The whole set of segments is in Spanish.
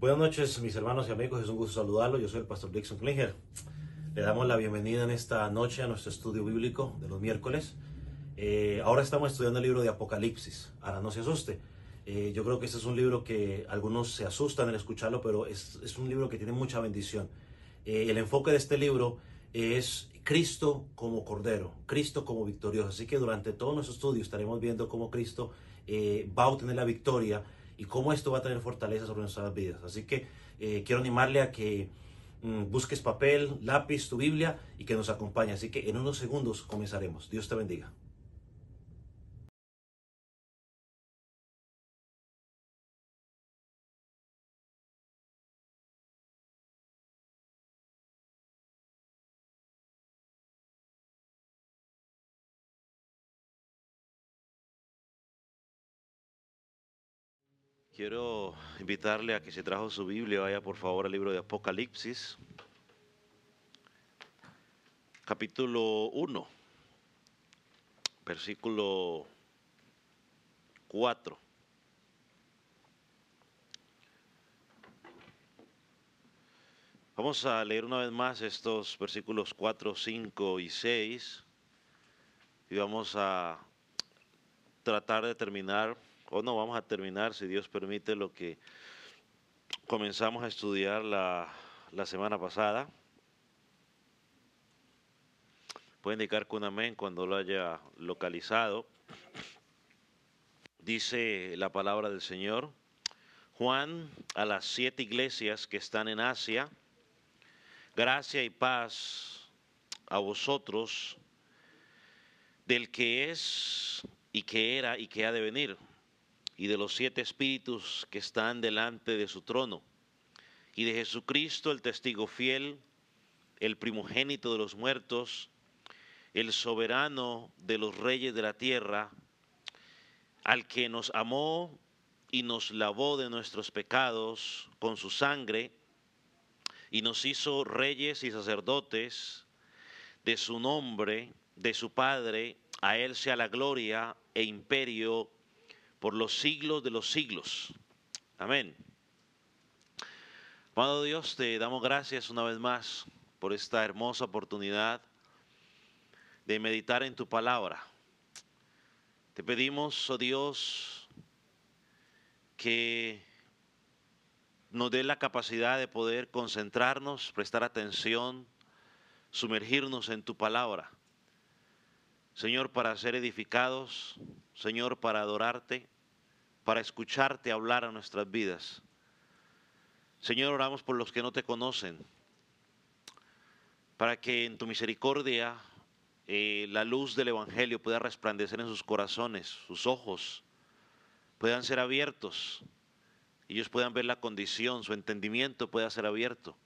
Buenas noches, mis hermanos y amigos. Es un gusto saludarlos. Yo soy el pastor Dixon Klinger. Le damos la bienvenida en esta noche a nuestro estudio bíblico de los miércoles. Ahora estamos estudiando el libro de Apocalipsis. Ahora no se asuste. Yo creo que este es un libro que algunos se asustan al escucharlo, pero es un libro que tiene mucha bendición. El enfoque de este libro es Cristo como Cordero, Cristo como victorioso. Así que durante todo nuestro estudio estaremos viendo cómo Cristo va a obtener la victoria y cómo esto va a tener fortaleza sobre nuestras vidas. Así que quiero animarle a que busques papel, lápiz, tu Biblia y que nos acompañe. Así que en unos segundos comenzaremos. Dios te bendiga. Quiero invitarle a que si trajo su Biblia, vaya por favor al libro de Apocalipsis, capítulo 1, versículo 4. Vamos a leer una vez más estos versículos 4, 5 y 6 y vamos a tratar de terminar, o no vamos a terminar, si Dios permite, lo que comenzamos a estudiar la semana pasada. Puede indicar con un amén cuando lo haya localizado. Dice la palabra del Señor: Juan, a las 7 iglesias que están en Asia, gracia y paz a vosotros, del que es y que era y que ha de venir, y de los 7 espíritus que están delante de su trono, y de Jesucristo el testigo fiel, el primogénito de los muertos, el soberano de los reyes de la tierra, al que nos amó y nos lavó de nuestros pecados con su sangre, y nos hizo reyes y sacerdotes de su nombre, de su Padre. A él sea la gloria e imperio por los siglos de los siglos. Amén. Amado Dios, te damos gracias una vez más por esta hermosa oportunidad de meditar en tu palabra. Te pedimos, oh Dios, que nos dé la capacidad de poder concentrarnos, prestar atención, sumergirnos en tu palabra. Señor, para ser edificados, Señor, para adorarte, para escucharte hablar a nuestras vidas. Señor, oramos por los que no te conocen, para que en tu misericordia la luz del Evangelio pueda resplandecer en sus corazones, sus ojos puedan ser abiertos, ellos puedan ver la condición, su entendimiento pueda ser abierto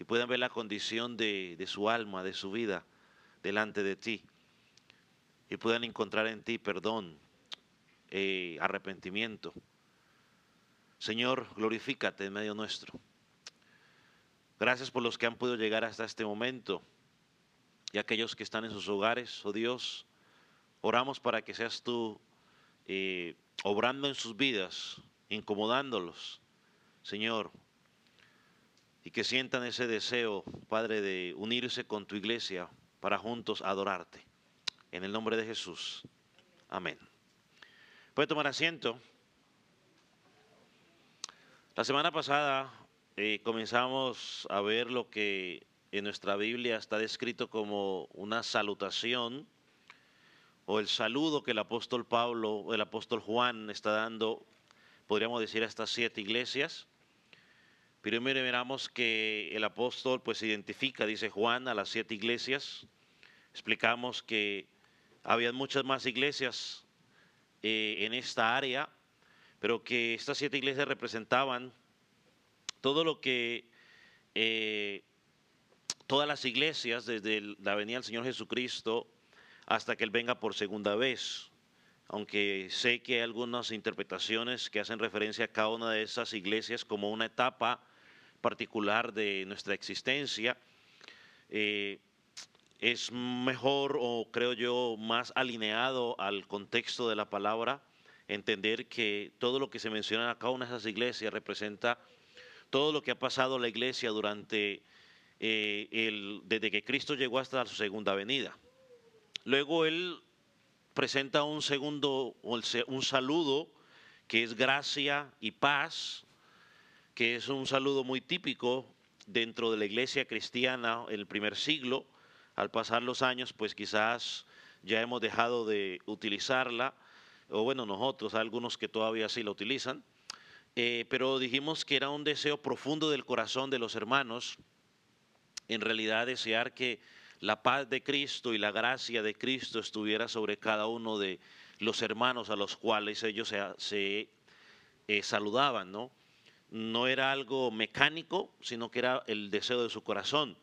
y puedan ver la condición de su alma, de su vida delante de ti, y puedan encontrar en ti perdón, arrepentimiento. Señor, glorifícate en medio nuestro. Gracias por los que han podido llegar hasta este momento y aquellos que están en sus hogares, oh Dios. Oramos para que seas tú obrando en sus vidas, incomodándolos, Señor, y que sientan ese deseo, Padre, de unirse con tu iglesia para juntos adorarte. En el nombre de Jesús. Amén. Puede tomar asiento. La semana pasada comenzamos a ver lo que en nuestra Biblia está descrito como una salutación o el saludo que el apóstol Pablo o el apóstol Juan está dando, podríamos decir, a estas 7 iglesias. Primero miramos que el apóstol pues identifica, dice Juan, a las 7 iglesias. Explicamos que había muchas más iglesias en esta área, pero que estas 7 iglesias representaban todo lo que todas las iglesias desde la venida del Señor Jesucristo hasta que Él venga por segunda vez. Aunque sé que hay algunas interpretaciones que hacen referencia a cada una de esas iglesias como una etapa particular de nuestra existencia, es mejor, o creo yo, más alineado al contexto de la palabra, entender que todo lo que se menciona a cada una de esas iglesias representa todo lo que ha pasado en la iglesia durante desde que Cristo llegó hasta su segunda venida. Luego él presenta un segundo, un saludo que es gracia y paz, que es un saludo muy típico dentro de la iglesia cristiana en el primer siglo. Al pasar los años, pues quizás ya hemos dejado de utilizarla, o bueno, nosotros, algunos que todavía sí la utilizan, pero dijimos que era un deseo profundo del corazón de los hermanos, en realidad desear que la paz de Cristo y la gracia de Cristo estuviera sobre cada uno de los hermanos a los cuales ellos se saludaban, ¿no? No era algo mecánico, sino que era el deseo de su corazón.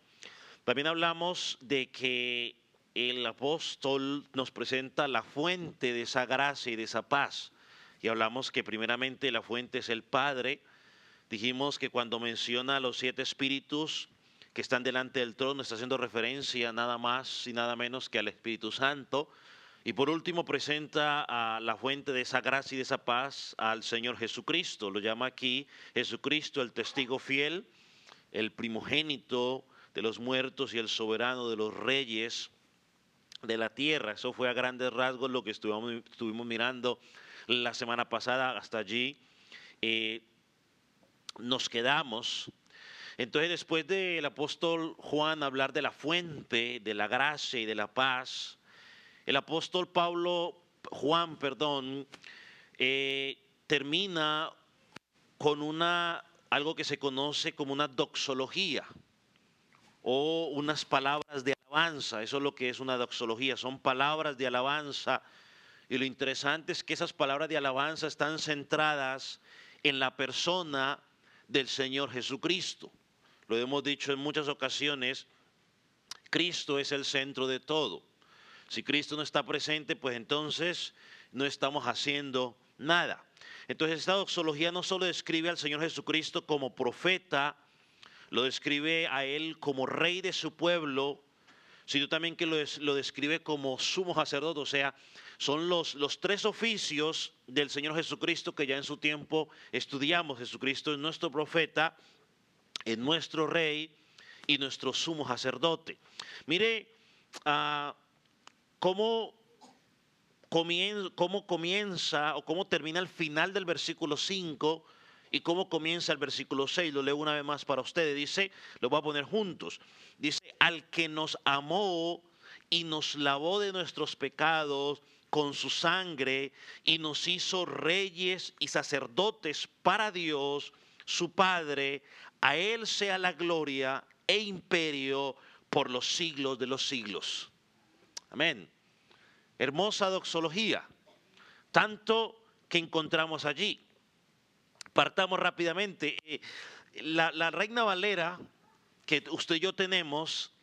También hablamos de que el apóstol nos presenta la fuente de esa gracia y de esa paz. Y hablamos que primeramente la fuente es el Padre. Dijimos que cuando menciona a los 7 espíritus que están delante del trono, está haciendo referencia nada más y nada menos que al Espíritu Santo. Y por último presenta a la fuente de esa gracia y de esa paz al Señor Jesucristo. Lo llama aquí Jesucristo el testigo fiel, el primogénito de los muertos y el soberano de los reyes de la tierra. Eso fue a grandes rasgos lo que estuvimos mirando la semana pasada. Hasta allí nos quedamos. Entonces, después del apóstol Juan hablar de la fuente, de la gracia y de la paz, el apóstol Juan, termina con algo que se conoce como una doxología o unas palabras de alabanza. Eso es lo que es una doxología, son palabras de alabanza. Y lo interesante es que esas palabras de alabanza están centradas en la persona del Señor Jesucristo. Lo hemos dicho en muchas ocasiones, Cristo es el centro de todo. Si Cristo no está presente, pues entonces no estamos haciendo nada. Entonces esta doxología no solo describe al Señor Jesucristo como profeta, lo describe a Él como rey de su pueblo, sino también que lo describe como sumo sacerdote. O sea, son los 3 oficios del Señor Jesucristo que ya en su tiempo estudiamos. Jesucristo es nuestro profeta, es nuestro rey y nuestro sumo sacerdote. Mire cómo comienza o cómo termina el final del versículo 5 y cómo comienza el versículo 6. Lo leo una vez más para ustedes. Dice, lo voy a poner juntos. Dice, al que nos amó y nos lavó de nuestros pecados con su sangre y nos hizo reyes y sacerdotes para Dios, su Padre, a Él sea la gloria e imperio por los siglos de los siglos. Amén. Hermosa doxología, tanto que encontramos allí. Partamos rápidamente. La Reina Valera que usted y yo tenemos,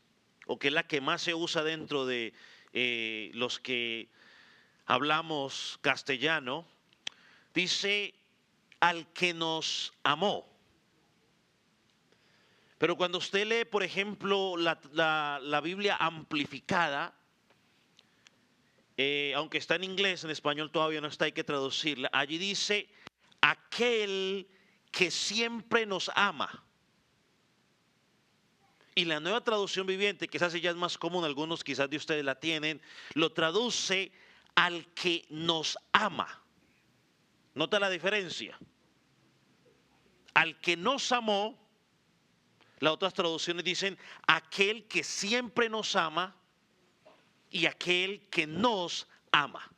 o que es la que más se usa dentro de los que hablamos castellano, dice al que nos amó. Pero cuando usted lee, por ejemplo, la Biblia amplificada, aunque está en inglés, en español todavía no está, hay que traducirla. Allí dice, aquel que siempre nos ama. Y la Nueva Traducción Viviente, que esa sí ya es más común, algunos quizás de ustedes la tienen, lo traduce al que nos ama. ¿Nota la diferencia? Al que nos amó. Las otras traducciones dicen aquel que siempre nos ama y aquel que nos ama.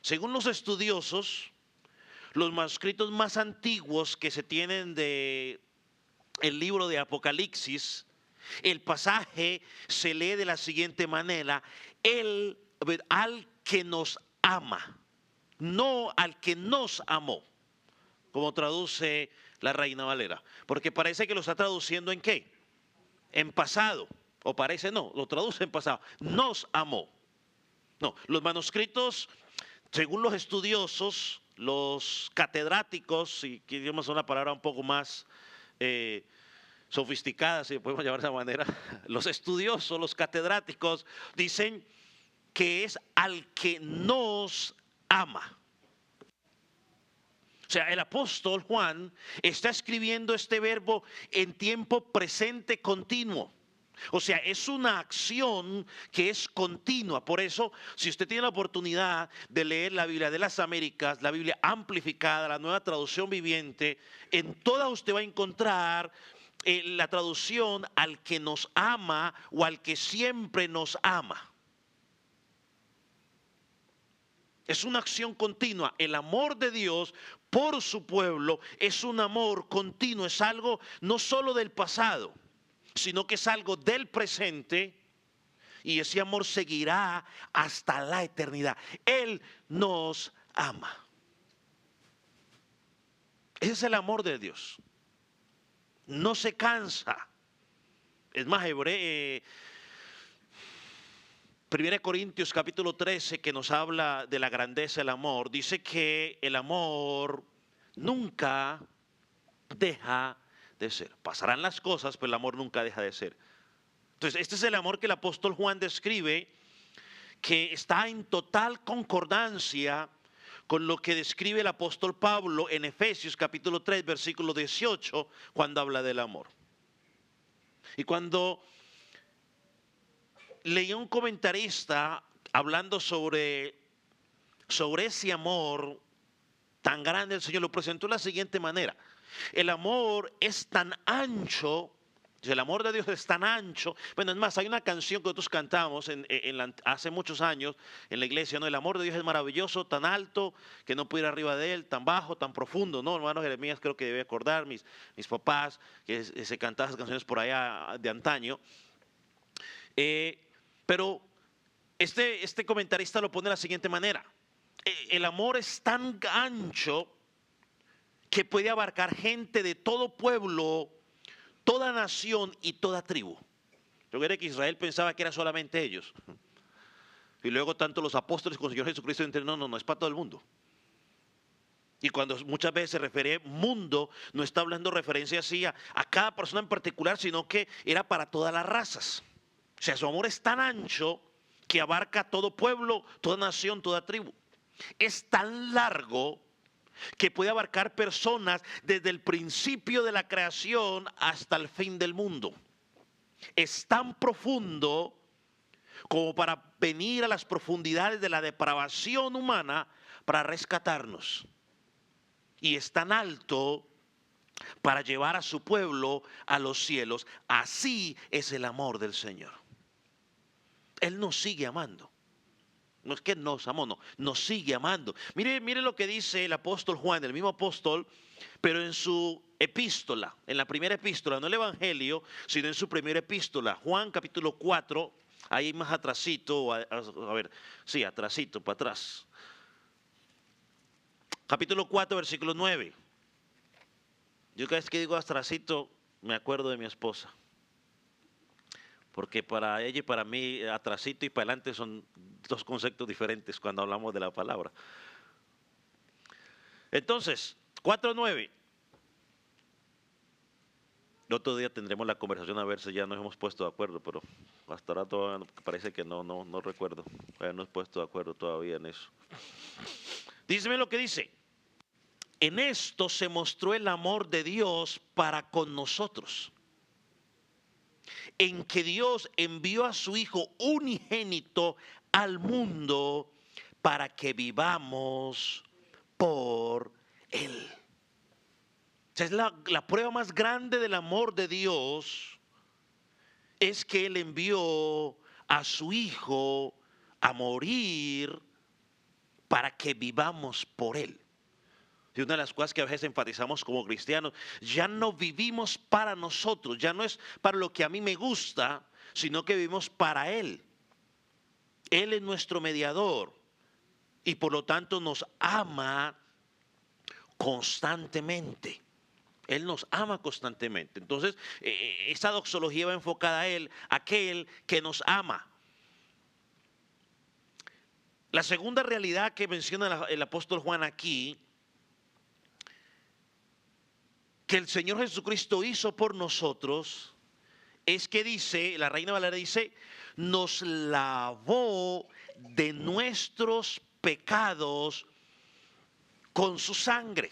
Según los estudiosos, los manuscritos más antiguos que se tienen de el libro de Apocalipsis, el pasaje se lee de la siguiente manera: al que nos ama, no al que nos amó, como traduce la Reina Valera, porque parece que lo está traduciendo ¿en qué? En pasado, o parece no, lo traduce en pasado. Nos amó. No, los manuscritos, según los estudiosos, los catedráticos, si queremos una palabra un poco más sofisticada, si podemos llamar de esa manera, los estudiosos, los catedráticos, dicen que es al que nos ama. sea, el apóstol Juan está escribiendo este verbo en tiempo presente continuo. O sea, es una acción que es continua. Por eso, si usted tiene la oportunidad de leer la Biblia de las Américas, la Biblia amplificada, la nueva traducción viviente, en toda usted va a encontrar la traducción al que nos ama o al que siempre nos ama. Es una acción continua. El amor de Dios por su pueblo es un amor continuo. Es algo no solo del pasado, sino que es algo del presente, y ese amor seguirá hasta la eternidad. Él nos ama. Ese es el amor de Dios. No se cansa. Es más, 1 Corintios capítulo 13, que nos habla de la grandeza del amor, dice que el amor nunca deja de ser. Pasarán las cosas, pero el amor nunca deja de ser. Entonces, este es el amor que el apóstol Juan describe, que está en total concordancia con lo que describe el apóstol Pablo en Efesios capítulo 3, versículo 18, cuando habla del amor. Y cuando leí un comentarista hablando sobre ese amor tan grande del Señor, lo presentó de la siguiente manera: el amor es tan ancho, el amor de Dios es tan ancho. Bueno, es más, hay una canción que nosotros cantamos hace muchos años en la iglesia, ¿no? El amor de Dios es maravilloso, tan alto que no puedo ir arriba de él, tan bajo, tan profundo, ¿no? Hermano Jeremías, creo que debe acordar, mis papás, que se cantaban esas canciones por allá de antaño. Pero este comentarista lo pone de la siguiente manera: el amor es tan ancho que puede abarcar gente de todo pueblo, toda nación y toda tribu. Yo creo que Israel pensaba que era solamente ellos. Y luego tanto los apóstoles como el Señor Jesucristo entendieron: no, es para todo el mundo. Y cuando muchas veces se refiere mundo, no está hablando referencia así a cada persona en particular, sino que era para todas las razas. O sea, su amor es tan ancho que abarca todo pueblo, toda nación, toda tribu. Es tan largo que puede abarcar personas desde el principio de la creación hasta el fin del mundo. Es tan profundo como para venir a las profundidades de la depravación humana para rescatarnos. Y es tan alto para llevar a su pueblo a los cielos. Así es el amor del Señor. Él nos sigue amando. No es que nos amó, no, nos sigue amando. Mire lo que dice el apóstol Juan, el mismo apóstol, pero en su epístola, en la primera epístola, no el evangelio, sino en su primera epístola, Juan capítulo 4, ahí más atrasito, atrasito, para atrás. Capítulo 4, versículo 9. Yo cada vez que digo atrasito, me acuerdo de mi esposa. Porque para ella y para mí, atrasito y para adelante son dos conceptos diferentes cuando hablamos de la palabra. Entonces, 4:9. El otro día tendremos la conversación a ver si ya nos hemos puesto de acuerdo, pero hasta ahora todavía parece que no recuerdo. No hemos puesto de acuerdo todavía en eso. Díseme lo que dice. En esto se mostró el amor de Dios para con nosotros, en que Dios envió a su Hijo unigénito al mundo para que vivamos por Él. O sea, es la prueba más grande del amor de Dios, es que Él envió a su Hijo a morir para que vivamos por Él. Y una de las cosas que a veces enfatizamos como cristianos: ya no vivimos para nosotros, ya no es para lo que a mí me gusta, sino que vivimos para Él. Él es nuestro mediador y por lo tanto nos ama constantemente. Él nos ama constantemente. Entonces, esta doxología va enfocada a Él, aquel que nos ama. La segunda realidad que menciona el apóstol Juan aquí, que el Señor Jesucristo hizo por nosotros, es que dice, la Reina Valera dice, nos lavó de nuestros pecados con su sangre.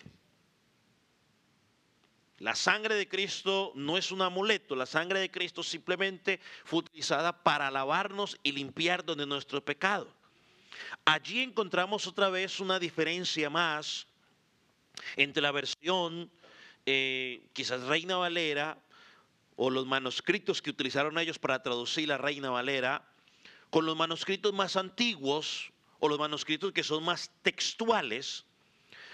La sangre de Cristo no es un amuleto, la sangre de Cristo simplemente fue utilizada para lavarnos y limpiarnos de nuestro pecado. Allí encontramos otra vez una diferencia más entre la versión quizás Reina Valera o los manuscritos que utilizaron ellos para traducir la Reina Valera con los manuscritos más antiguos o los manuscritos que son más textuales,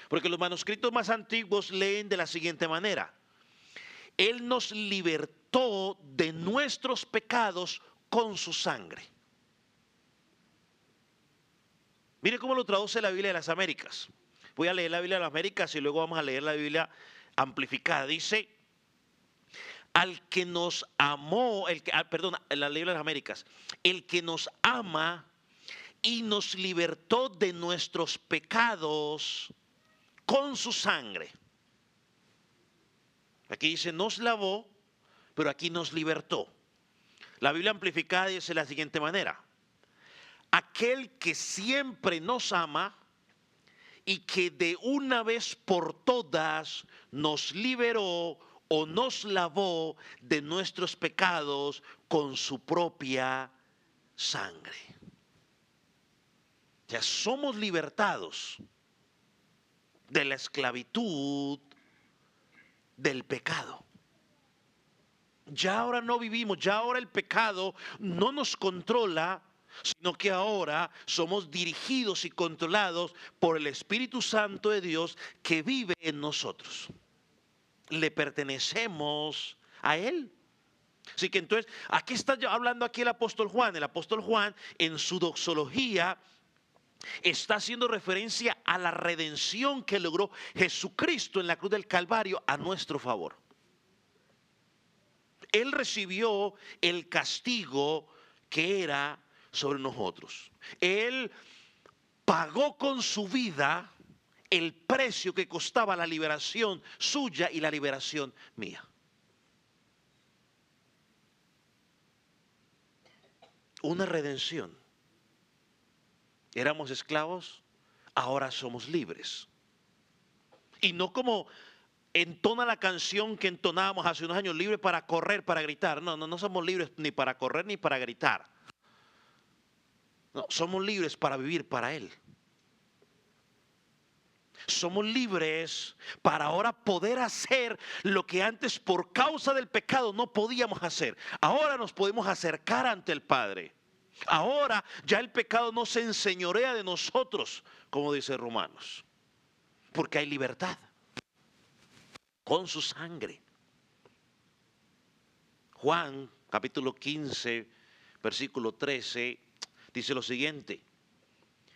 porque los manuscritos más antiguos leen de la siguiente manera: Él nos libertó de nuestros pecados con su sangre. Mire cómo lo traduce la Biblia de las Américas. Voy a leer la Biblia de las Américas y luego vamos a leer la Biblia amplificada. Dice: al que nos amó, la Biblia de las Américas, el que nos ama y nos libertó de nuestros pecados con su sangre. Aquí dice nos lavó, pero aquí nos libertó. La Biblia amplificada dice de la siguiente manera: aquel que siempre nos ama y que de una vez por todas nos liberó o nos lavó de nuestros pecados con su propia sangre. O sea, somos libertados de la esclavitud del pecado. Ya ahora no vivimos, ya ahora el pecado no nos controla, sino que ahora somos dirigidos y controlados por el Espíritu Santo de Dios que vive en nosotros. Le pertenecemos a Él. Así que entonces, aquí está hablando aquí el apóstol Juan. El apóstol Juan en su doxología está haciendo referencia a la redención que logró Jesucristo en la cruz del Calvario a nuestro favor. Él recibió el castigo que era sobre nosotros. Él pagó con su vida el precio que costaba la liberación suya y la liberación mía. Una redención. Éramos esclavos, ahora somos libres. Y no como entona la canción que entonábamos hace unos años, libre para correr, para gritar. No somos libres ni para correr ni para gritar. No, somos libres para vivir para Él. Somos libres para ahora poder hacer lo que antes por causa del pecado no podíamos hacer. Ahora nos podemos acercar ante el Padre. Ahora ya el pecado no se enseñorea de nosotros, como dice Romanos, porque hay libertad con su sangre. Juan capítulo 15, versículo 13, dice lo siguiente: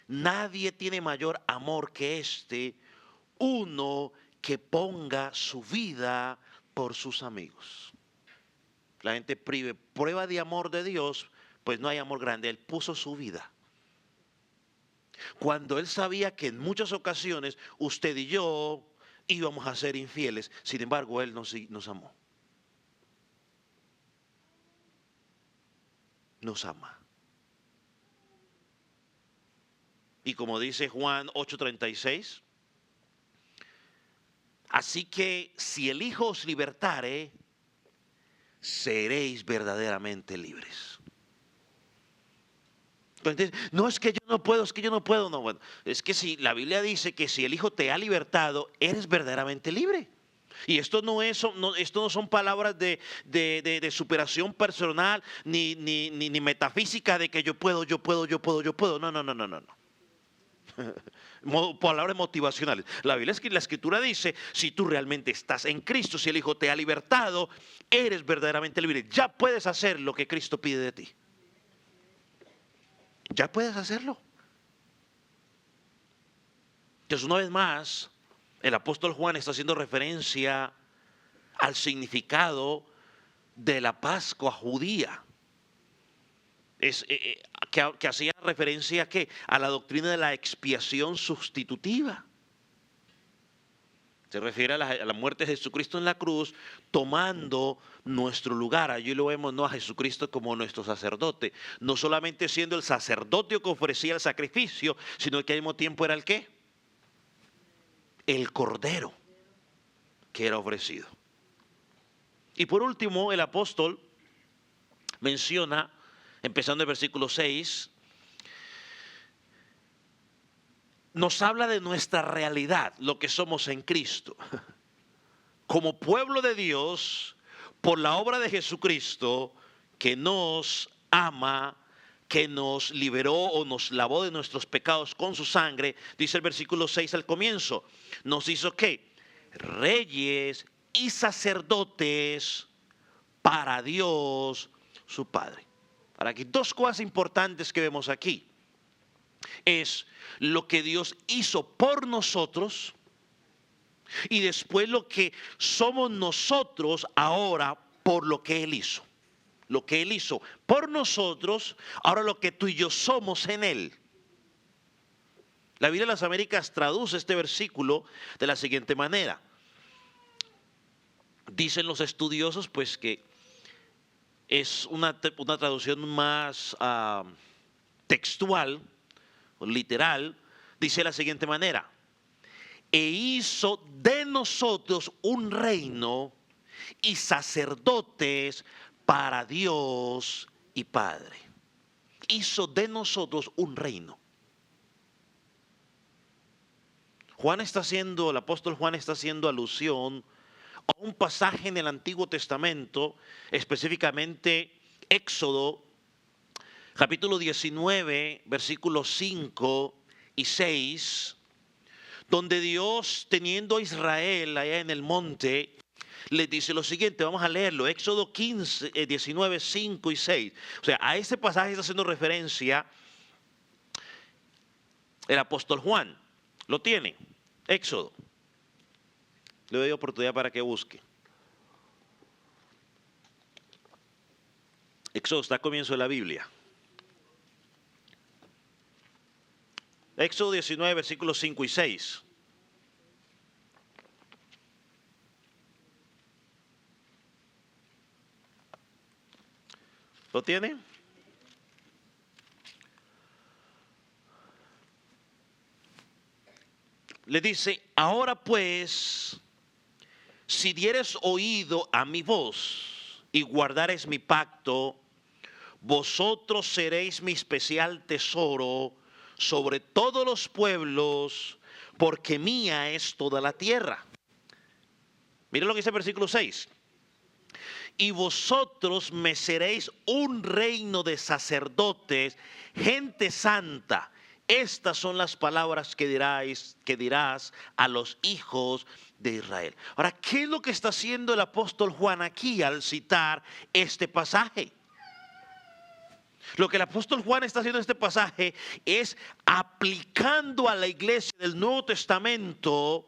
nadie tiene mayor amor que este, uno que ponga su vida por sus amigos. La gente prueba de amor de Dios, pues no hay amor grande. Él puso su vida. Cuando Él sabía que en muchas ocasiones usted y yo íbamos a ser infieles, sin embargo Él nos amó. Nos ama. Y como dice Juan 8:36, así que si el Hijo os libertare, seréis verdaderamente libres. Entonces, no es que yo no puedo, no, bueno, es que si la Biblia dice que si el Hijo te ha libertado, eres verdaderamente libre. Y esto no son palabras de superación personal ni metafísica de que yo puedo. No. Palabras motivacionales. La Escritura dice: si tú realmente estás en Cristo, si el Hijo te ha libertado, eres verdaderamente libre. Ya puedes hacer lo que Cristo pide de ti. Ya puedes hacerlo. Entonces, una vez más, el apóstol Juan está haciendo referencia al significado de la Pascua judía. Que hacía referencia a la doctrina de la expiación sustitutiva. Se refiere a la muerte de Jesucristo en la cruz, tomando nuestro lugar. Allí lo vemos, no a Jesucristo como nuestro sacerdote, no solamente siendo el sacerdote que ofrecía el sacrificio, sino que al mismo tiempo era el ¿qué? El cordero que era ofrecido. Y por último, el apóstol menciona, empezando el versículo 6, nos habla de nuestra realidad, lo que somos en Cristo. Como pueblo de Dios, por la obra de Jesucristo, que nos ama, que nos liberó o nos lavó de nuestros pecados con su sangre, dice el versículo 6 al comienzo, nos hizo ¿qué? Reyes y sacerdotes para Dios su Padre. Ahora aquí dos cosas importantes que vemos aquí. Es lo que Dios hizo por nosotros y después lo que somos nosotros ahora por lo que Él hizo. Lo que Él hizo por nosotros, ahora lo que tú y yo somos en Él. La Biblia de las Américas traduce este versículo de la siguiente manera. Dicen los estudiosos pues que es una traducción más textual, literal, dice de la siguiente manera: e hizo de nosotros un reino y sacerdotes para Dios y Padre. Hizo de nosotros un reino. El apóstol Juan está haciendo alusión a un pasaje en el Antiguo Testamento, específicamente Éxodo, capítulo 19, versículos 5 y 6, donde Dios, teniendo a Israel allá en el monte, les dice lo siguiente, vamos a leerlo, Éxodo 19, 5 y 6. O sea, a este pasaje está haciendo referencia el apóstol Juan. ¿Lo tiene? Éxodo. Le doy oportunidad para que busque. Éxodo está al comienzo de la Biblia. Éxodo 19, versículos 5 y 6. ¿Lo tiene? Le dice, ahora pues, si dieres oído a mi voz y guardares mi pacto, vosotros seréis mi especial tesoro sobre todos los pueblos, porque mía es toda la tierra. Miren lo que dice el versículo 6. Y vosotros me seréis un reino de sacerdotes, gente santa. Estas son las palabras que dirás a los hijos de Israel. Ahora, ¿qué es lo que está haciendo el apóstol Juan aquí al citar este pasaje? Lo que el apóstol Juan está haciendo en este pasaje es aplicando a la iglesia del Nuevo Testamento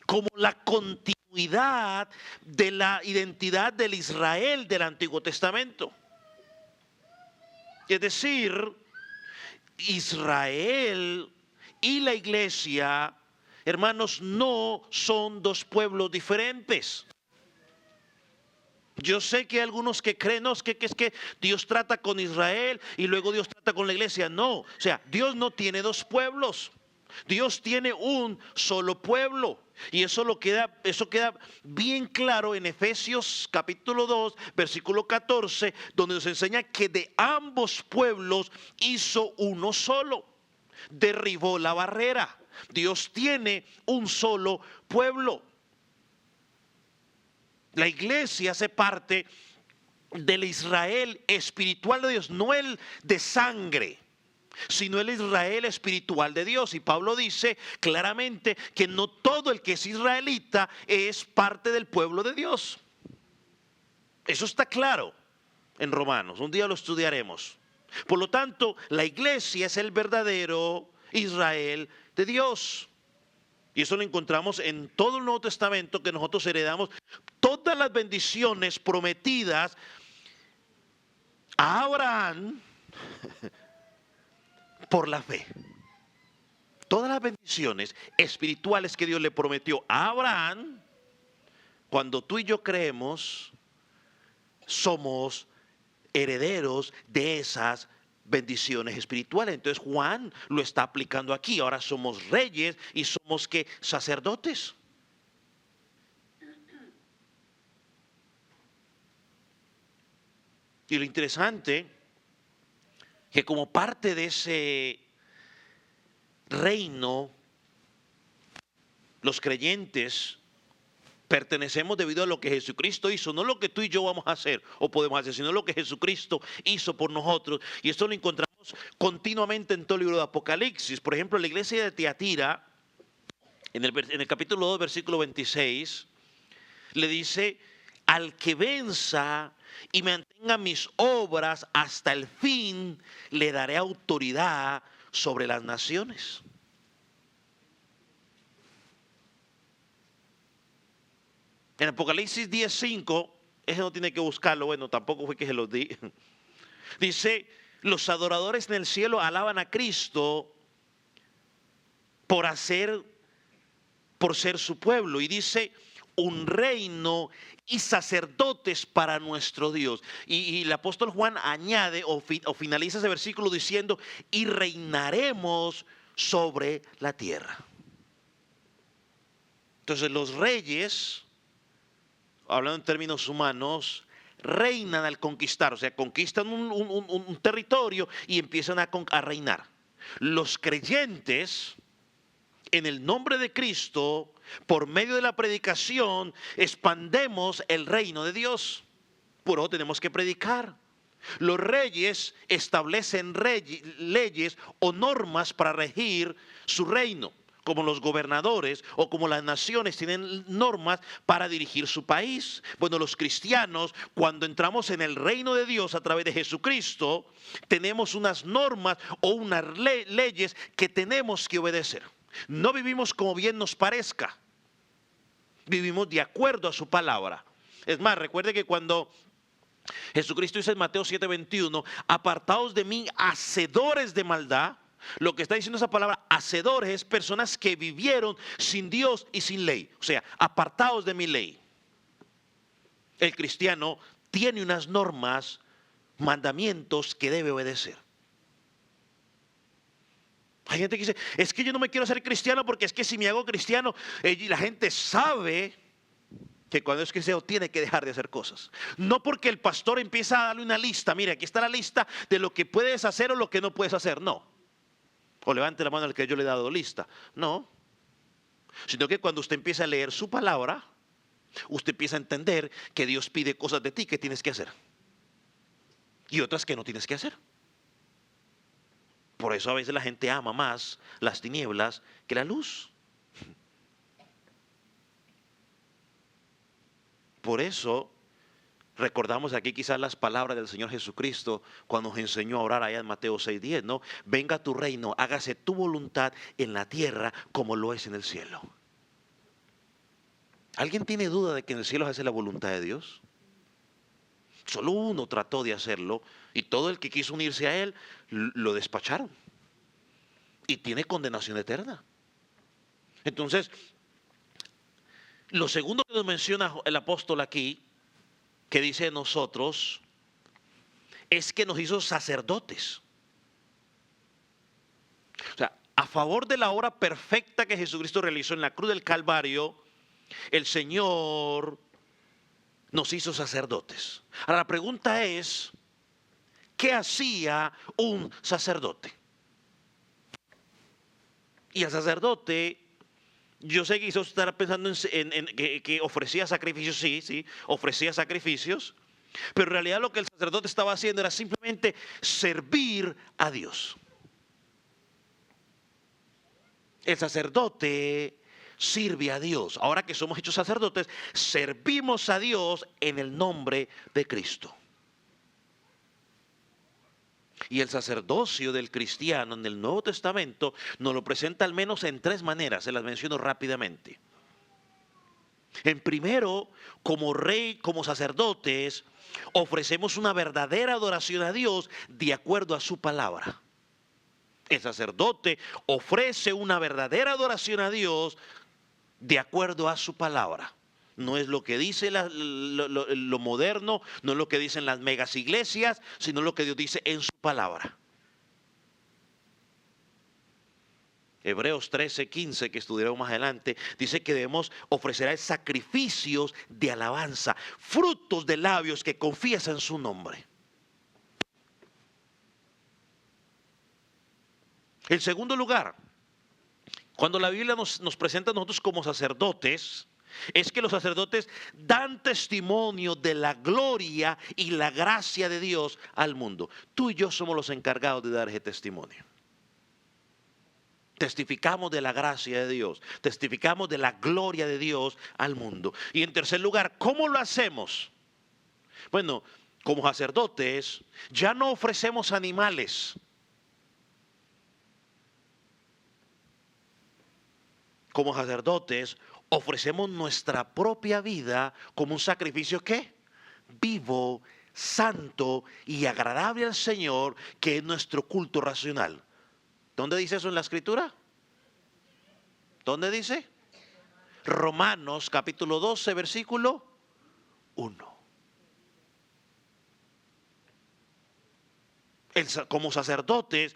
como la continuidad de la identidad del Israel del Antiguo Testamento. Es decir, Israel y la iglesia, hermanos, no son dos pueblos diferentes. Yo sé que hay algunos que creen, no, es que Dios trata con Israel y luego Dios trata con la iglesia. No, o sea, Dios no tiene dos pueblos. Dios tiene un solo pueblo. Y eso queda bien claro en Efesios capítulo 2, versículo 14, donde nos enseña que de ambos pueblos hizo uno solo. Derribó la barrera. Dios tiene un solo pueblo. La iglesia hace parte del Israel espiritual de Dios, no el de sangre, sino el Israel espiritual de Dios. Y Pablo dice claramente que no todo el que es israelita es parte del pueblo de Dios. Eso está claro en Romanos, un día lo estudiaremos. Por lo tanto, la iglesia es el verdadero Israel de Dios. Y eso lo encontramos en todo el Nuevo Testamento, que nosotros heredamos todas las bendiciones prometidas a Abraham por la fe. Todas las bendiciones espirituales que Dios le prometió a Abraham, cuando tú y yo creemos, somos herederos de esas bendiciones espirituales. Entonces Juan lo está aplicando aquí. Ahora somos reyes y somos ¿qué? Sacerdotes. Y lo interesante, que como parte de ese reino, los creyentes pertenecemos debido a lo que Jesucristo hizo, no lo que tú y yo vamos a hacer o podemos hacer, sino lo que Jesucristo hizo por nosotros. Y esto lo encontramos continuamente en todo el libro de Apocalipsis. Por ejemplo, la iglesia de Tiatira, en el capítulo 2, versículo 26, le dice: al que venza y mantenga mis obras hasta el fin, le daré autoridad sobre las naciones. En Apocalipsis 10:5, ese no tiene que buscarlo, bueno, tampoco fue que se los di. Dice: los adoradores en el cielo alaban a Cristo por ser su pueblo. Y dice: un reino y sacerdotes para nuestro Dios. Y el apóstol Juan añade o finaliza ese versículo diciendo: y reinaremos sobre la tierra. Entonces los reyes, hablando en términos humanos, reinan al conquistar, o sea, conquistan un territorio y empiezan a reinar. Los creyentes, en el nombre de Cristo, por medio de la predicación, expandemos el reino de Dios. Por eso tenemos que predicar. Los reyes establecen leyes o normas para regir su reino, como los gobernadores o como las naciones tienen normas para dirigir su país. Bueno, los cristianos, cuando entramos en el reino de Dios a través de Jesucristo, tenemos unas normas o unas leyes que tenemos que obedecer. No vivimos como bien nos parezca, vivimos de acuerdo a su palabra. Es más, recuerde que cuando Jesucristo dice en Mateo 7:21, apartaos de mí, hacedores de maldad, lo que está diciendo esa palabra, hacedores, es personas que vivieron sin Dios y sin ley. O sea, apartados de mi ley. El cristiano tiene unas normas, mandamientos que debe obedecer. Hay gente que dice: es que yo no me quiero hacer cristiano porque es que si me hago cristiano, la gente sabe que cuando es cristiano tiene que dejar de hacer cosas. No porque el pastor empieza a darle una lista: mira, aquí está la lista de lo que puedes hacer o lo que no puedes hacer. No. O levante la mano al que yo le he dado lista. No. Sino que cuando usted empieza a leer su palabra, usted empieza a entender que Dios pide cosas de ti que tienes que hacer y otras que no tienes que hacer. Por eso a veces la gente ama más las tinieblas que la luz. Por eso recordamos aquí quizás las palabras del Señor Jesucristo cuando nos enseñó a orar allá en Mateo 6:10, ¿no? Venga tu reino, hágase tu voluntad en la tierra como lo es en el cielo. ¿Alguien tiene duda de que en el cielo se hace la voluntad de Dios? Solo uno trató de hacerlo y todo el que quiso unirse a él lo despacharon. Y tiene condenación eterna. Entonces, lo segundo que nos menciona el apóstol aquí, que dice de nosotros, es que nos hizo sacerdotes. O sea, a favor de la obra perfecta que Jesucristo realizó en la cruz del Calvario, el Señor nos hizo sacerdotes. Ahora la pregunta es: ¿qué hacía un sacerdote? Y el sacerdote, yo sé que quizás estará pensando en que ofrecía sacrificios, sí, ofrecía sacrificios, pero en realidad lo que el sacerdote estaba haciendo era simplemente servir a Dios. El sacerdote sirve a Dios. Ahora que somos hechos sacerdotes, servimos a Dios en el nombre de Cristo. Y el sacerdocio del cristiano en el Nuevo Testamento nos lo presenta al menos en tres maneras, se las menciono rápidamente. En primero, como rey, como sacerdotes, ofrecemos una verdadera adoración a Dios de acuerdo a su palabra. El sacerdote ofrece una verdadera adoración a Dios de acuerdo a su palabra. No es lo que dice lo moderno, no es lo que dicen las megas iglesias, sino lo que Dios dice en su palabra. Hebreos 13:15, que estudiaremos más adelante, dice que debemos ofrecer sacrificios de alabanza, frutos de labios que confiesan su nombre. En segundo lugar, cuando la Biblia nos presenta a nosotros como sacerdotes, es que los sacerdotes dan testimonio de la gloria y la gracia de Dios al mundo. Tú y yo somos los encargados de dar ese testimonio. Testificamos de la gracia de Dios, testificamos de la gloria de Dios al mundo. Y en tercer lugar, ¿cómo lo hacemos? Bueno, como sacerdotes ya no ofrecemos animales. Como sacerdotes ofrecemos nuestra propia vida como un sacrificio ¿qué? Vivo, santo y agradable al Señor, que es nuestro culto racional. ¿Dónde dice eso en la Escritura? ¿Dónde dice? Romanos capítulo 12, versículo 1. Como sacerdotes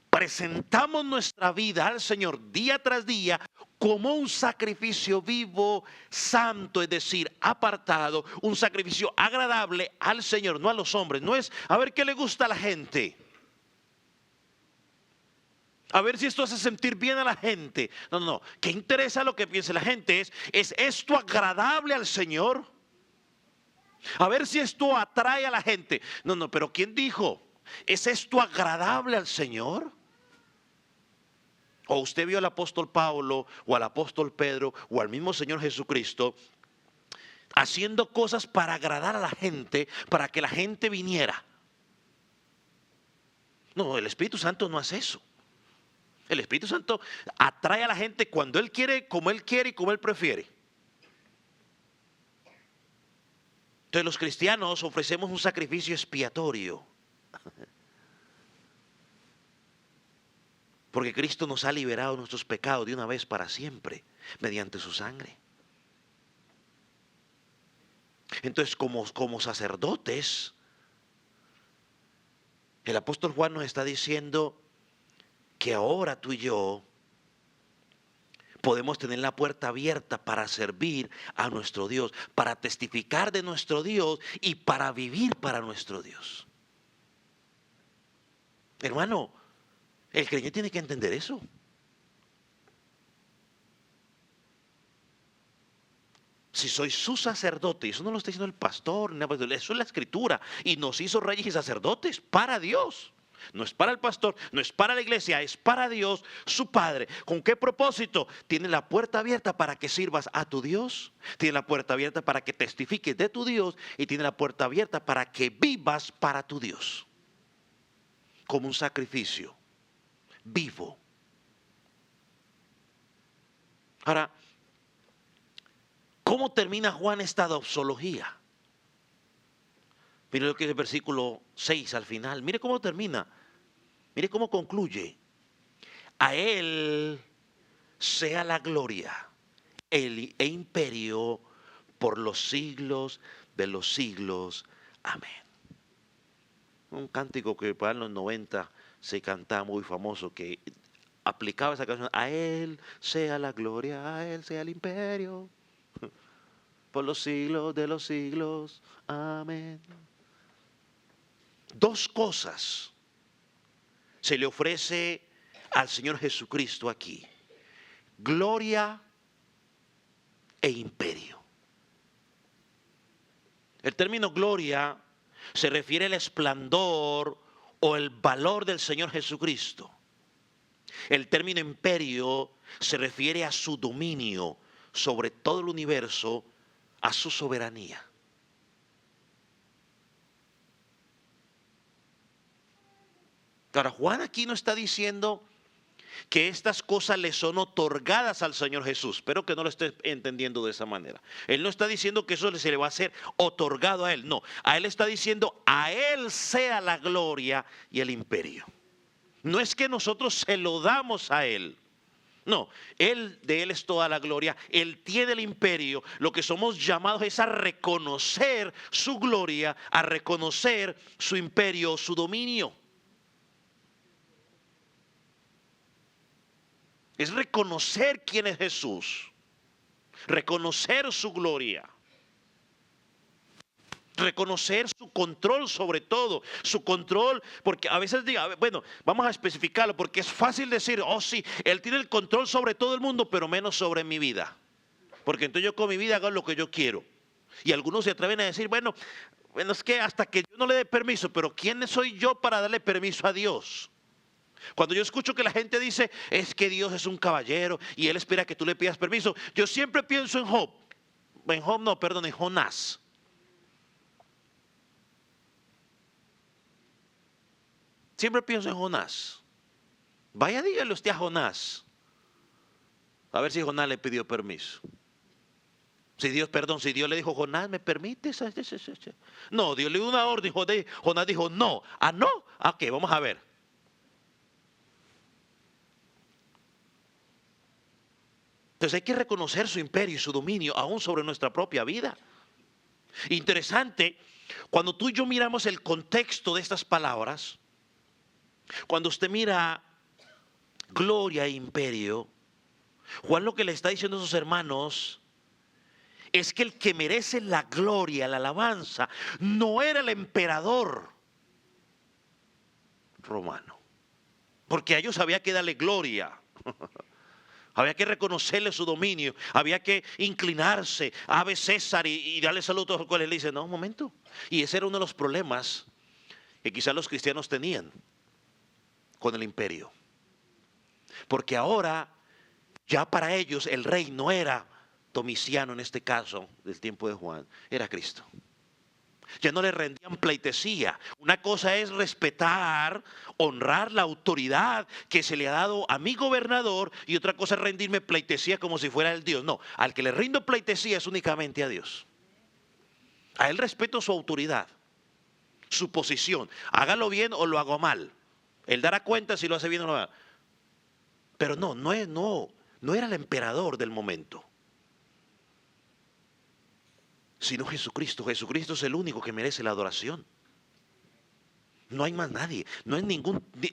presentamos nuestra vida al Señor día tras día como un sacrificio vivo, santo, es decir, apartado, un sacrificio agradable al Señor, no a los hombres. No es a ver qué le gusta a la gente, a ver si esto hace sentir bien a la gente. No, no, no. ¿Qué interesa lo que piense la gente? ¿Es esto agradable al Señor? A ver si esto atrae a la gente. No, no, pero ¿quién dijo? ¿Es esto agradable al Señor? O usted vio al apóstol Pablo o al apóstol Pedro o al mismo Señor Jesucristo haciendo cosas para agradar a la gente, para que la gente viniera. No, el Espíritu Santo no hace eso. El Espíritu Santo atrae a la gente cuando Él quiere y como Él prefiere. Entonces los cristianos ofrecemos un sacrificio expiatorio. Porque Cristo nos ha liberado de nuestros pecados de una vez para siempre, mediante su sangre. Entonces, como sacerdotes, el apóstol Juan nos está diciendo que ahora tú y yo podemos tener la puerta abierta para servir a nuestro Dios, para testificar de nuestro Dios y para vivir para nuestro Dios. Hermano, el creyente tiene que entender eso. Si soy su sacerdote, y eso no lo está diciendo el pastor, eso es la Escritura, y nos hizo reyes y sacerdotes para Dios. No es para el pastor, no es para la iglesia, es para Dios, su Padre. ¿Con qué propósito? Tiene la puerta abierta para que sirvas a tu Dios, tiene la puerta abierta para que testifiques de tu Dios, y tiene la puerta abierta para que vivas para tu Dios, como un sacrificio vivo. Ahora, ¿cómo termina Juan esta doxología? Mire lo que es el versículo 6 al final. Mire cómo termina. Mire cómo concluye. A Él sea la gloria e imperio por los siglos de los siglos. Amén. Un cántico que para los 90 se cantaba muy famoso, que aplicaba esa canción. A Él sea la gloria, a Él sea el imperio por los siglos de los siglos. Amén. Dos cosas se le ofrece al Señor Jesucristo aquí: gloria e imperio. El término gloria se refiere al esplendor o el valor del Señor Jesucristo. El término imperio se refiere a su dominio sobre todo el universo, a su soberanía. Ahora, Juan aquí no está diciendo que estas cosas le son otorgadas al Señor Jesús. Espero que no lo esté entendiendo de esa manera. Él no está diciendo que eso se le va a ser otorgado a Él. No, a Él está diciendo, a Él sea la gloria y el imperio. No es que nosotros se lo damos a Él. No, de Él es toda la gloria, Él tiene el imperio. Lo que somos llamados es a reconocer su gloria, a reconocer su imperio, su dominio. Es reconocer quién es Jesús, reconocer su gloria. Reconocer su control sobre todo, su control, porque a veces diga, bueno, vamos a especificarlo, porque es fácil decir, oh sí, Él tiene el control sobre todo el mundo, pero menos sobre mi vida. Porque entonces yo con mi vida hago lo que yo quiero. Y algunos se atreven a decir, bueno, es que hasta que yo no le dé permiso, pero ¿quién soy yo para darle permiso a Dios? Cuando yo escucho que la gente dice, es que Dios es un caballero y Él espera que tú le pidas permiso, yo siempre pienso en Job. En Jonás. Siempre pienso en Jonás. Vaya, dígale usted a Jonás. A ver si Jonás le pidió permiso. Si Dios le dijo, Jonás, ¿me permites? No, Dios le dio una orden. Jonás dijo, no. Ah, no. Ok, vamos a ver. Entonces hay que reconocer su imperio y su dominio aún sobre nuestra propia vida. Interesante, cuando tú y yo miramos el contexto de estas palabras, cuando usted mira gloria e imperio, Juan lo que le está diciendo a sus hermanos es que el que merece la gloria, la alabanza, no era el emperador romano, porque a ellos había que darle gloria. Había que reconocerle su dominio, había que inclinarse, Ave César, y darle saludos a los cuales le dicen, no, un momento. Y ese era uno de los problemas que quizás los cristianos tenían con el imperio. Porque ahora, ya para ellos, el rey no era Domiciano en este caso, del tiempo de Juan, era Cristo. Ya no le rendían pleitesía. Una cosa es respetar, honrar la autoridad que se le ha dado a mi gobernador, y otra cosa es rendirme pleitesía como si fuera el Dios. No, al que le rindo pleitesía es únicamente a Dios. A Él respeto su autoridad, su posición. Hágalo bien o lo hago mal. Él dará cuenta si lo hace bien o no lo hace. Pero no era el emperador del momento, sino Jesucristo. Jesucristo es el único que merece la adoración. No hay más nadie,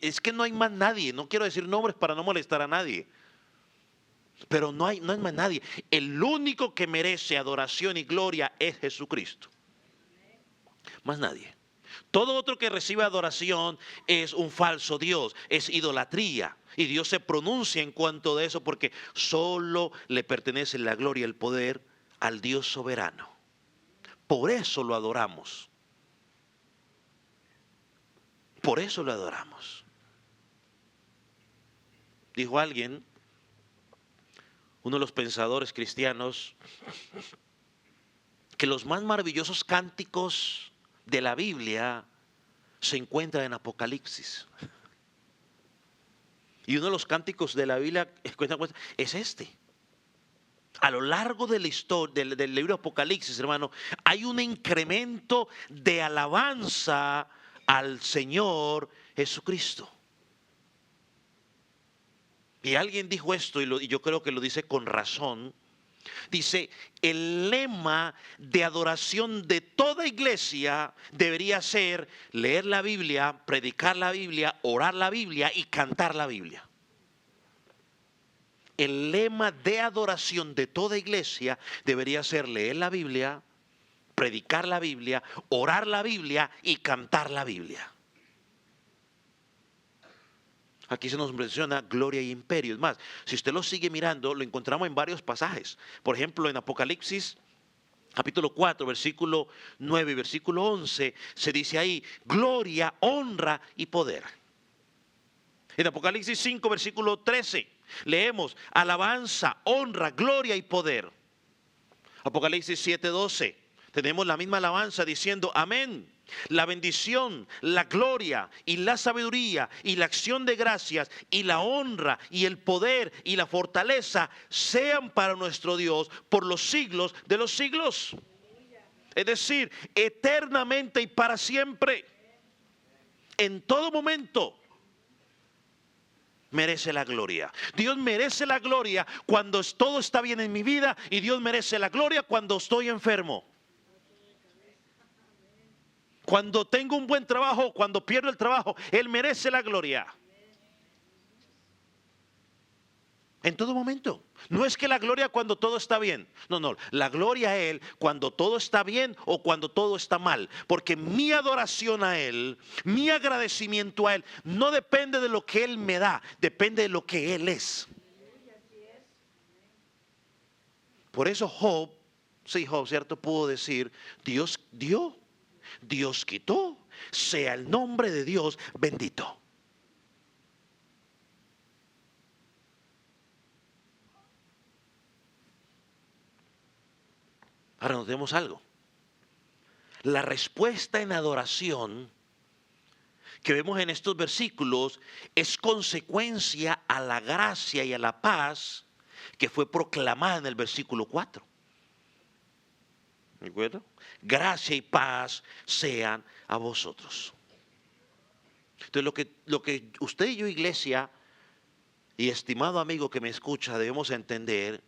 es que no hay más nadie. No quiero decir nombres para no molestar a nadie, pero no hay más nadie. El único que merece adoración y gloria es Jesucristo. Más nadie. Todo otro que recibe adoración es un falso Dios, es idolatría. Y Dios se pronuncia en cuanto de eso, porque solo le pertenece la gloria y el poder al Dios soberano. Por eso lo adoramos. Por eso lo adoramos. Dijo alguien, uno de los pensadores cristianos, que los más maravillosos cánticos de la Biblia se encuentran en Apocalipsis. Y uno de los cánticos de la Biblia es este. A lo largo de la historia del libro Apocalipsis, hermano, hay un incremento de alabanza al Señor Jesucristo. Y alguien dijo esto, y yo creo que lo dice con razón. Dice, el lema de adoración de toda iglesia debería ser leer la Biblia, predicar la Biblia, orar la Biblia y cantar la Biblia. El lema de adoración de toda iglesia debería ser leer la Biblia, predicar la Biblia, orar la Biblia y cantar la Biblia. Aquí se nos menciona gloria y imperio. Es más, si usted lo sigue mirando, lo encontramos en varios pasajes. Por ejemplo, en Apocalipsis, capítulo 4, versículo 9 y versículo 11, se dice ahí, gloria, honra y poder. En Apocalipsis 5, versículo 13, leemos, alabanza, honra, gloria y poder. Apocalipsis 7, 12, tenemos la misma alabanza diciendo, amén. La bendición, la gloria y la sabiduría y la acción de gracias y la honra y el poder y la fortaleza sean para nuestro Dios por los siglos de los siglos. Es decir, eternamente y para siempre. En todo momento merece la gloria. Dios merece la gloria cuando todo está bien en mi vida, y Dios merece la gloria cuando estoy enfermo. Cuando tengo un buen trabajo, cuando pierdo el trabajo, Él merece la gloria. En todo momento. No es que la gloria cuando todo está bien. No, no. La gloria a Él cuando todo está bien o cuando todo está mal. Porque mi adoración a Él, mi agradecimiento a Él, no depende de lo que Él me da, depende de lo que Él es. Por eso Job, sí, Job, ¿cierto? Pudo decir, Dios dio, Dios quitó, sea el nombre de Dios bendito. Ahora notemos algo. La respuesta en adoración que vemos en estos versículos es consecuencia a la gracia y a la paz que fue proclamada en el versículo 4. ¿De acuerdo? Gracia y paz sean a vosotros. Entonces lo que usted y yo, iglesia, y estimado amigo que me escucha, debemos entender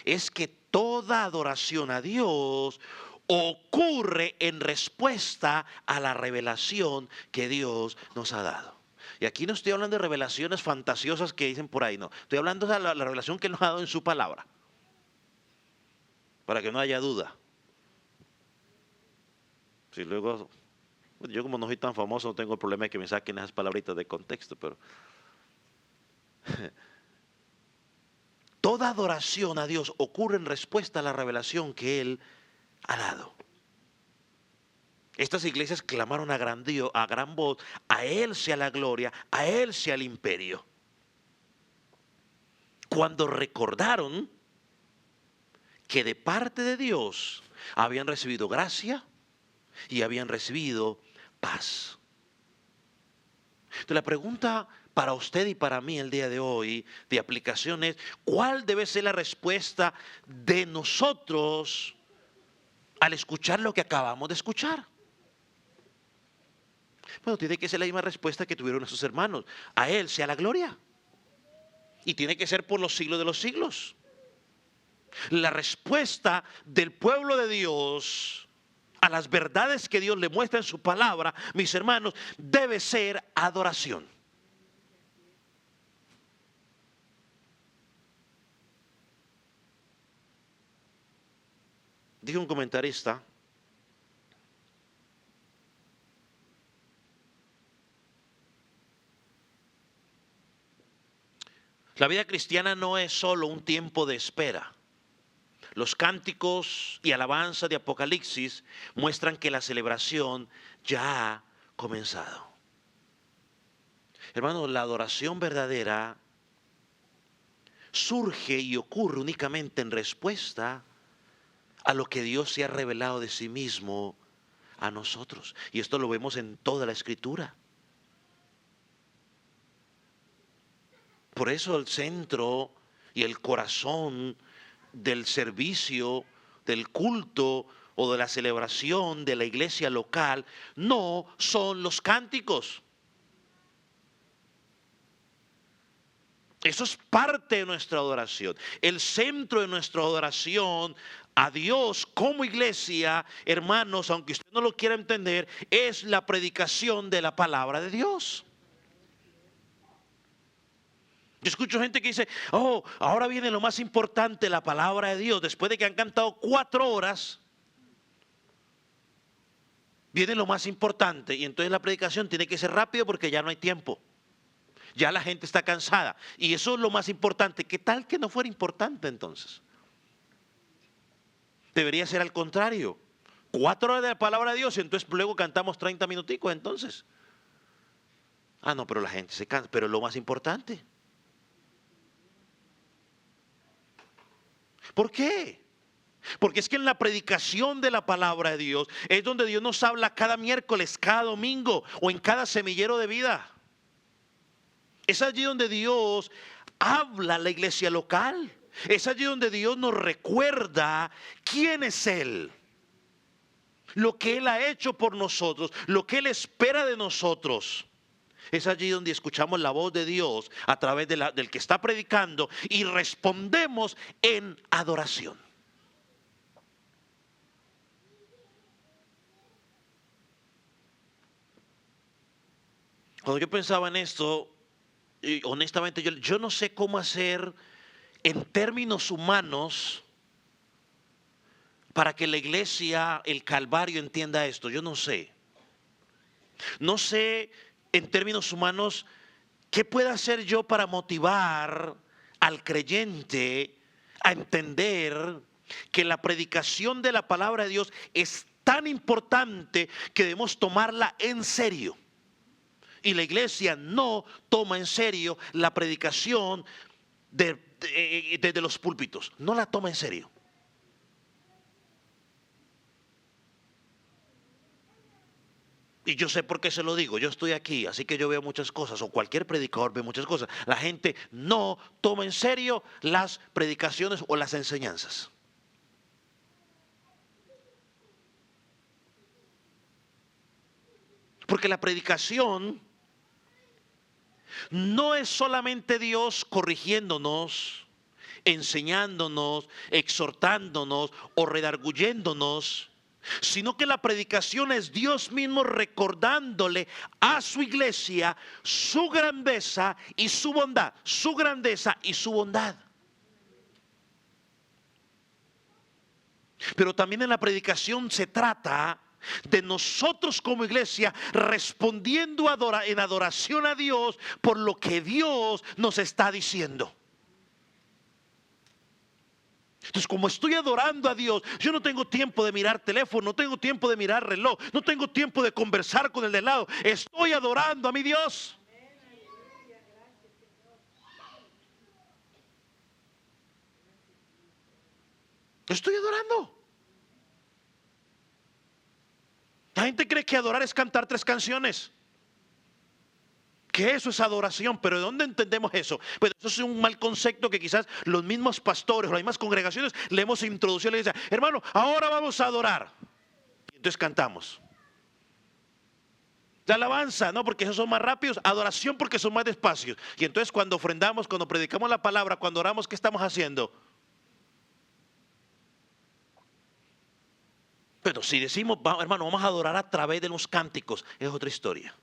es que toda adoración a Dios ocurre en respuesta a la revelación que Dios nos ha dado. Y aquí no estoy hablando de revelaciones fantasiosas que dicen por ahí, no. Estoy hablando de la revelación que nos ha dado en su palabra. Para que no haya duda. Si luego, yo como no soy tan famoso, no tengo el problema de que me saquen esas palabritas de contexto, pero toda adoración a Dios ocurre en respuesta a la revelación que Él ha dado. Estas iglesias clamaron a gran voz, a Él sea la gloria, a Él sea el imperio. Cuando recordaron que de parte de Dios habían recibido gracia y habían recibido paz. Entonces la pregunta para usted y para mí el día de hoy de aplicación es, ¿cuál debe ser la respuesta de nosotros al escuchar lo que acabamos de escuchar? Bueno, tiene que ser la misma respuesta que tuvieron sus hermanos. A Él sea la gloria. Y tiene que ser por los siglos de los siglos. La respuesta del pueblo de Dios a las verdades que Dios le muestra en su palabra, mis hermanos, debe ser adoración. Dijo un comentarista, la vida cristiana no es solo un tiempo de espera. Los cánticos y alabanza de Apocalipsis muestran que la celebración ya ha comenzado. Hermanos, la adoración verdadera surge y ocurre únicamente en respuesta a lo que Dios se ha revelado de sí mismo a nosotros. Y esto lo vemos en toda la Escritura. Por eso el centro y el corazón del servicio, del culto o de la celebración de la iglesia local no son los cánticos. Eso es parte de nuestra adoración. El centro de nuestra adoración a Dios como iglesia, hermanos, aunque usted no lo quiera entender, es la predicación de la palabra de Dios. Yo escucho gente que dice, oh, ahora viene lo más importante, la palabra de Dios. Después de que han cantado 4 horas, viene lo más importante. Y entonces la predicación tiene que ser rápido porque ya no hay tiempo. Ya la gente está cansada. Y eso es lo más importante. ¿Qué tal que no fuera importante entonces? Debería ser al contrario. 4 horas de la palabra de Dios y entonces luego cantamos 30 minuticos entonces. Ah, no, pero la gente se cansa. Pero es lo más importante. ¿Por qué? Porque es que en la predicación de la palabra de Dios es donde Dios nos habla cada miércoles, cada domingo o en cada semillero de vida. Es allí donde Dios habla a la iglesia local. Es allí donde Dios nos recuerda quién es Él. Lo que Él ha hecho por nosotros, lo que Él espera de nosotros. Es allí donde escuchamos la voz de Dios a través del que está predicando y respondemos en adoración. Cuando yo pensaba en esto, y honestamente yo no sé cómo hacer en términos humanos, para que la iglesia, el Calvario, entienda esto? Yo no sé. No sé en términos humanos qué puedo hacer yo para motivar al creyente a entender que la predicación de la palabra de Dios es tan importante que debemos tomarla en serio. Y la iglesia no toma en serio la predicación desde los púlpitos. No la toma en serio. Y yo sé por qué se lo digo, yo estoy aquí, así que yo veo muchas cosas, o cualquier predicador ve muchas cosas. La gente no toma en serio las predicaciones o las enseñanzas. Porque la predicación no es solamente Dios corrigiéndonos, enseñándonos, exhortándonos o redarguyéndonos, sino que la predicación es Dios mismo recordándole a su iglesia su grandeza y su bondad, su grandeza y su bondad. Pero también en la predicación se trata de nosotros como iglesia respondiendo en adoración a Dios por lo que Dios nos está diciendo. Entonces, como estoy adorando a Dios, yo no tengo tiempo de mirar teléfono, no tengo tiempo de mirar reloj, no tengo tiempo de conversar con el de lado. Estoy adorando a mi Dios. Estoy adorando. La gente cree que adorar es cantar 3 canciones. Que eso es adoración, pero ¿de dónde entendemos eso? Pues eso es un mal concepto que quizás los mismos pastores o las mismas congregaciones le hemos introducido a la iglesia. Hermano, ahora vamos a adorar. Y entonces cantamos. La alabanza, no, porque esos son más rápidos. Adoración, porque son más despacios. Y entonces cuando ofrendamos, cuando predicamos la palabra, cuando oramos, ¿qué estamos haciendo? Pero si decimos, hermano, vamos a adorar a través de los cánticos, es otra historia.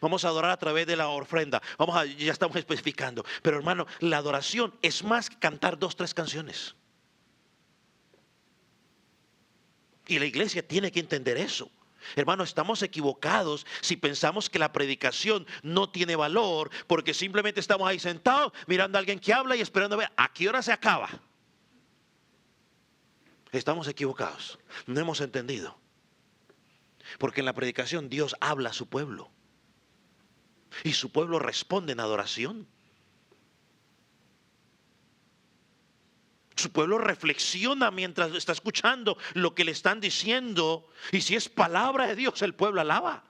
Vamos a adorar a través de la ofrenda. Ya estamos especificando. Pero hermano, la adoración es más que cantar 2, 3 canciones. Y la iglesia tiene que entender eso. Hermano, estamos equivocados si pensamos que la predicación no tiene valor porque simplemente estamos ahí sentados mirando a alguien que habla y esperando a ver a qué hora se acaba. Estamos equivocados. No hemos entendido. Porque en la predicación Dios habla a su pueblo. Y su pueblo responde en adoración. Su pueblo reflexiona mientras está escuchando lo que le están diciendo. Y si es palabra de Dios, el pueblo alaba.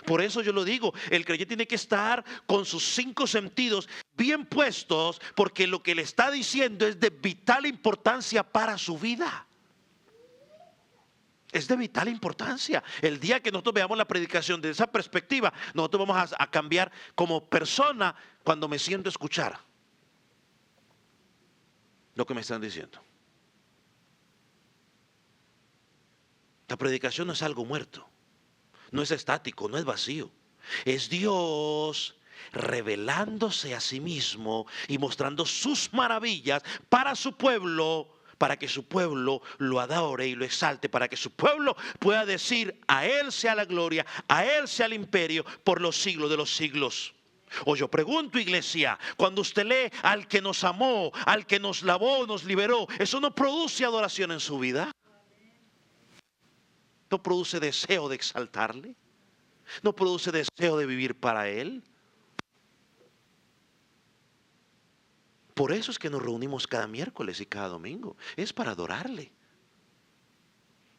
Por eso yo lo digo, el creyente tiene que estar con sus 5 sentidos bien puestos, porque lo que le está diciendo es de vital importancia para su vida. Es de vital importancia. El día que nosotros veamos la predicación desde esa perspectiva, nosotros vamos a cambiar como persona cuando me siento a escuchar lo que me están diciendo. La predicación no es algo muerto, no es estático, no es vacío. Es Dios revelándose a sí mismo y mostrando sus maravillas para su pueblo, para que su pueblo lo adore y lo exalte, para que su pueblo pueda decir: a Él sea la gloria, a Él sea el imperio por los siglos de los siglos. O yo pregunto, iglesia, cuando usted lee al que nos amó, al que nos lavó, nos liberó, ¿eso no produce adoración en su vida? ¿No produce deseo de exaltarle? ¿No produce deseo de vivir para Él? Por eso es que nos reunimos cada miércoles y cada domingo. Es para adorarle.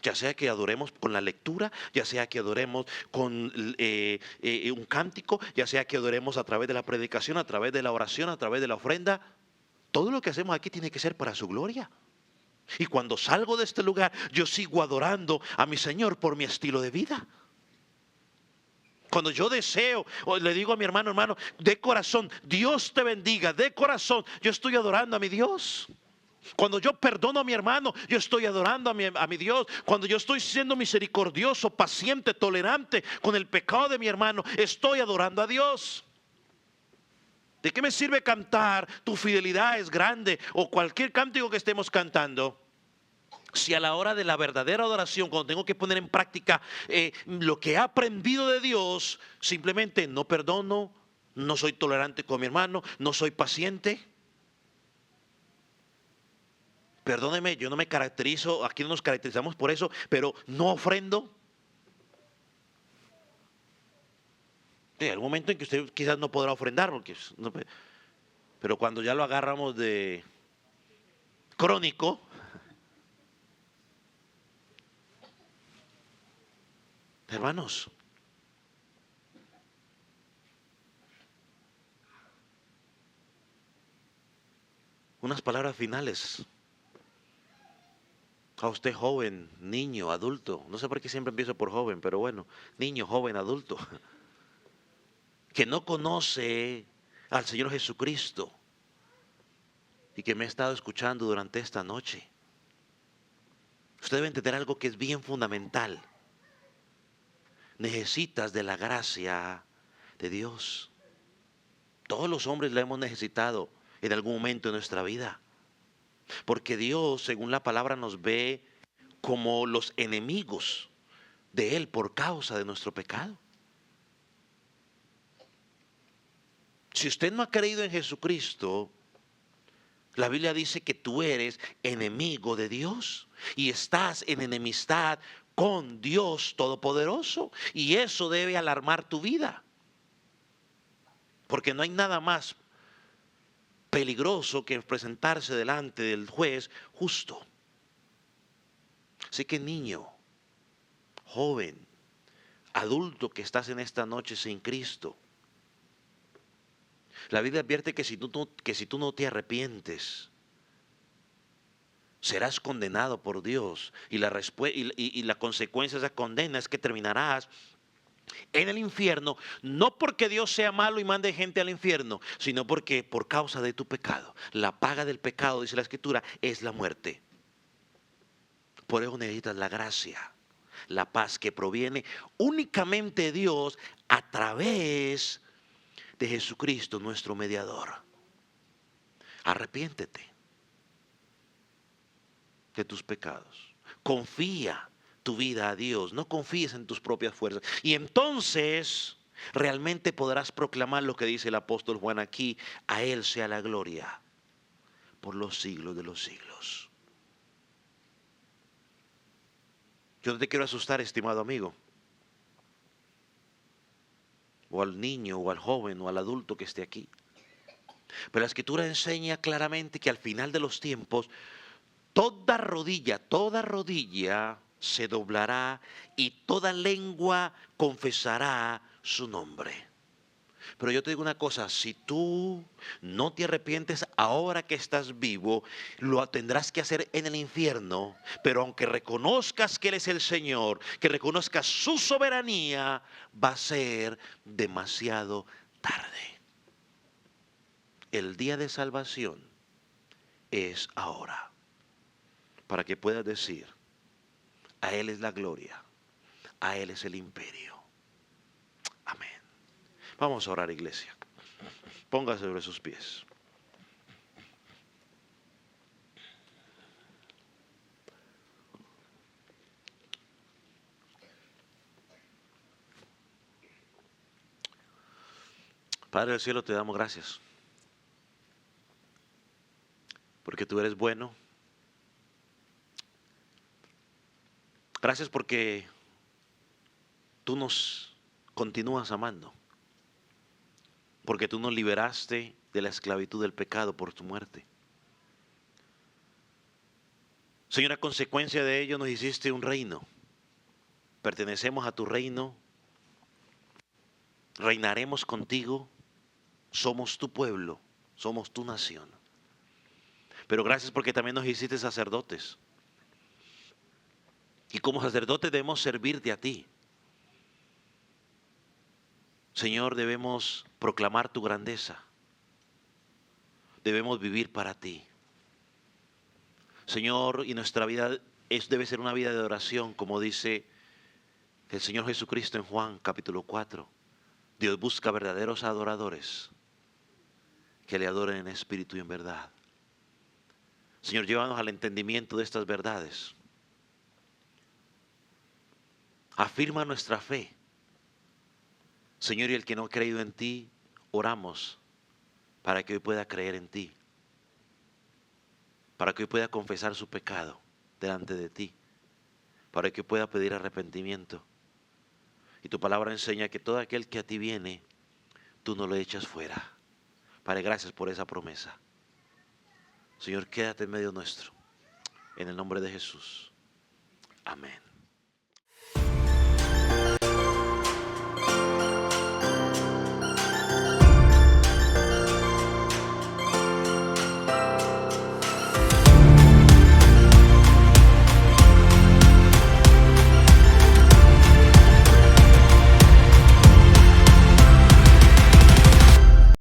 Ya sea que adoremos con la lectura, ya sea que adoremos con un cántico, ya sea que adoremos a través de la predicación, a través de la oración, a través de la ofrenda. Todo lo que hacemos aquí tiene que ser para su gloria. Y cuando salgo de este lugar, yo sigo adorando a mi Señor por mi estilo de vida. Cuando yo deseo, o le digo a mi hermano, de corazón, Dios te bendiga, de corazón, yo estoy adorando a mi Dios. Cuando yo perdono a mi hermano, yo estoy adorando a mi Dios. Cuando yo estoy siendo misericordioso, paciente, tolerante con el pecado de mi hermano, estoy adorando a Dios. ¿De qué me sirve cantar? Tu fidelidad es grande, o cualquier cántico que estemos cantando, si a la hora de la verdadera adoración, cuando tengo que poner en práctica lo que he aprendido de Dios, simplemente no perdono, no soy tolerante con mi hermano, no soy paciente. Perdóneme, yo no me caracterizo, aquí no nos caracterizamos por eso, pero no ofrendo. Hay algún momento en que usted quizás no podrá ofrendar, porque pero cuando ya lo agarramos de crónico, hermanos, unas palabras finales. A usted joven, niño, adulto, no sé por qué siempre empiezo por joven, pero bueno, niño, joven, adulto, que no conoce al Señor Jesucristo y que me ha estado escuchando durante esta noche. Usted debe entender algo que es bien fundamental. Necesitas de la gracia de Dios. Todos los hombres la hemos necesitado en algún momento de nuestra vida. Porque Dios, según la palabra, nos ve como los enemigos de Él por causa de nuestro pecado. Si usted no ha creído en Jesucristo, la Biblia dice que tú eres enemigo de Dios y estás en enemistad con Dios Todopoderoso. Y eso debe alarmar tu vida. Porque no hay nada más peligroso que presentarse delante del juez justo. Así que niño, joven, adulto que estás en esta noche sin Cristo, la Biblia advierte que si tú no te arrepientes, serás condenado por Dios. Y la consecuencia de esa condena es que terminarás en el infierno, no porque Dios sea malo y mande gente al infierno, sino porque por causa de tu pecado. La paga del pecado, dice la Escritura, es la muerte. Por eso necesitas la gracia, la paz que proviene únicamente de Dios a través de Jesucristo, nuestro mediador. Arrepiéntete de tus pecados. Confía tu vida a Dios, no confíes en tus propias fuerzas. Y entonces realmente podrás proclamar lo que dice el apóstol Juan aquí: a Él sea la gloria por los siglos de los siglos. Yo no te quiero asustar, estimado amigo, o al niño, o al joven, o al adulto que esté aquí. Pero la Escritura enseña claramente que al final de los tiempos, toda rodilla se doblará y toda lengua confesará su nombre. Pero yo te digo una cosa: si tú no te arrepientes ahora que estás vivo, lo tendrás que hacer en el infierno. Pero aunque reconozcas que Él es el Señor, que reconozcas su soberanía, va a ser demasiado tarde. El día de salvación es ahora, para que puedas decir: a Él es la gloria, a Él es el imperio. Amén. Vamos a orar, iglesia. Póngase sobre sus pies. Padre del cielo, te damos gracias, porque tú eres bueno. Gracias porque tú nos continúas amando, porque tú nos liberaste de la esclavitud del pecado por tu muerte. Señor, a consecuencia de ello nos hiciste un reino. Pertenecemos a tu reino, reinaremos contigo, somos tu pueblo, somos tu nación. Pero gracias porque también nos hiciste sacerdotes. Y como sacerdotes debemos servirte a ti. Señor, debemos proclamar tu grandeza. Debemos vivir para ti. Señor, y nuestra vida debe ser una vida de oración, como dice el Señor Jesucristo en Juan capítulo 4. Dios busca verdaderos adoradores que le adoren en espíritu y en verdad. Señor, llévanos al entendimiento de estas verdades. Afirma nuestra fe. Señor, y el que no ha creído en ti, oramos para que hoy pueda creer en ti, para que hoy pueda confesar su pecado delante de ti, para que pueda pedir arrepentimiento. Y tu palabra enseña que todo aquel que a ti viene, tú no lo echas fuera. Padre, gracias por esa promesa. Señor, quédate en medio nuestro. En el nombre de Jesús. Amén.